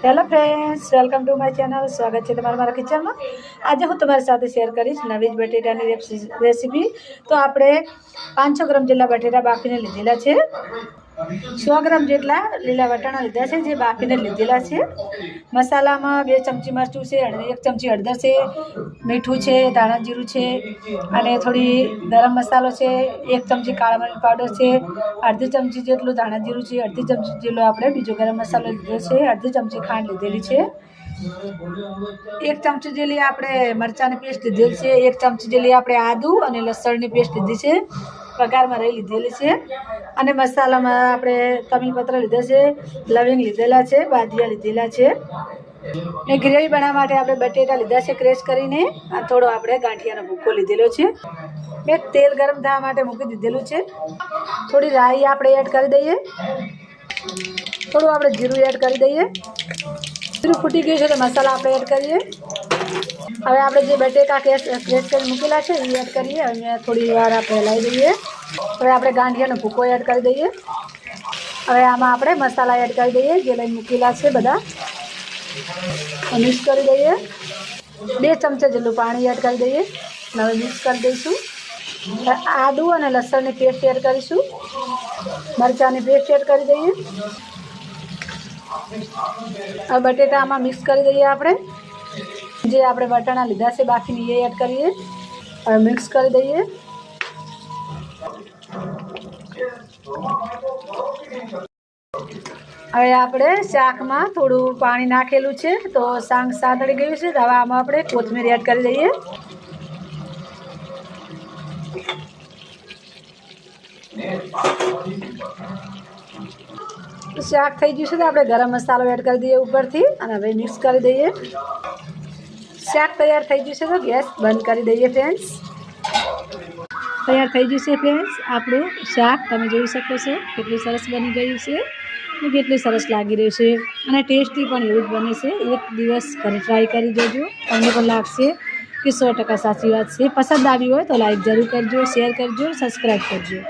Hello friends, welcome to my channel. स्वागत है तुम्हारा मारा किचन में। आज हूँ तुम्हारी साथ शेर करीश नवी बटेटानी रेसिपी। तो आपणे 500 ग्राम जेटला बटेटा बाफीने लीधेला है। 100 ग्राम जेटला लीला वटाणा लीधा है जे बाफीने लीधेला है। मसाला में 2 चमची मरचुं है, 1 चमची हळदर है, मीठू है, धाणा जीरु है और थोड़ी गरम मसालो है, 1 चमची काळा मरी पाउडर है, अर्धी चमची जेटलू धाणा जीरु है, अर्धी चमची जेटलो आपणे बीजो गरम मसालो लीधो है, अर्धी चमची खांड लीधेली है, 1 चमची जेटली आपणे मरचानी पेस्ट लीधेली है, 1 चमची जेटली आपणे आदू अने लसणनी पेस्ट लीधी है, पगार में रही लीधेली है। अने मसाला में आपणे तमीपत्र लीधा है, लविंग लीधेला है, बादिया लीधेला है। ने ग्रेवी बनाववा माटे आपणे बटेटा लीधा है क्रेश करीने, थोड़ो आपणे गांठियानो भूको लीधेलो है। मैं तेल गरम थवा माटे मूकी दीधेलुं है। थोड़ी राई आपणे एड करी दईए, थोड़ो आपणे जीरु एड करी दईए। जीरु फूटी गयुं छे तो मसाला आपणे एड करीए। हवे आपणे जे बटेटा क्रेश करी मूकेला है ए एड करीए अने थोड़ी वार आपणे हलावी दईए। हवे आपणे गांठियानो भूको एड करी दईए। हवे आमां आपणे मसाला एड करी दईए जे लईने मूकेला छे बधा, मिक्स करी दईए। 2 चमचा जेटલું पाणी एड करी दईए। हवे मिक्स करी दईशुं। आदू अने लसणनी पेस्ट एड करीशुं, मरचानी पेस्ट एड करी दईए। हवे बटेटा आमां मिक्स करी दईए। आपणे जे आपणे वटाणा लीधा छे बाफीने ए एड करीए। हवे मिक्स करी दईए। हवे आपणे शाकमां थोड़ुं पाणी नाखेલું છે તો શાક સાતળી ગયું છે। તો હવે આમાં આપણે કોથમીર એડ કરી દઈએ। શાક થઈ ગયું છે તો આપણે ગરમ મસાલો એડ કરી દઈએ ઉપરથી અને હવે મિક્સ કરી દઈએ। શાક તૈયાર થઈ ગયું છે તો ગેસ બંધ કરી દઈએ। ફ્રેન્ડ્સ, તૈયાર થઈ ગયું છે। ફ્રેન્ડ્સ, આપણું શાક તમે જોઈ શકો છો કેટલું સરસ બની ગયું છે અને કેટલું સરસ લાગી રહ્યું છે અને ટેસ્ટી પણ એવું જ બને છે। એક દિવસ ઘરે ટ્રાય કરી જોજો, તમને પણ લાગશે કે 100% સાચી વાત છે। પસંદ આવી હોય તો લાઈક જરૂર કરજો, શેર કરજો, સબસ્ક્રાઈબ કરજો।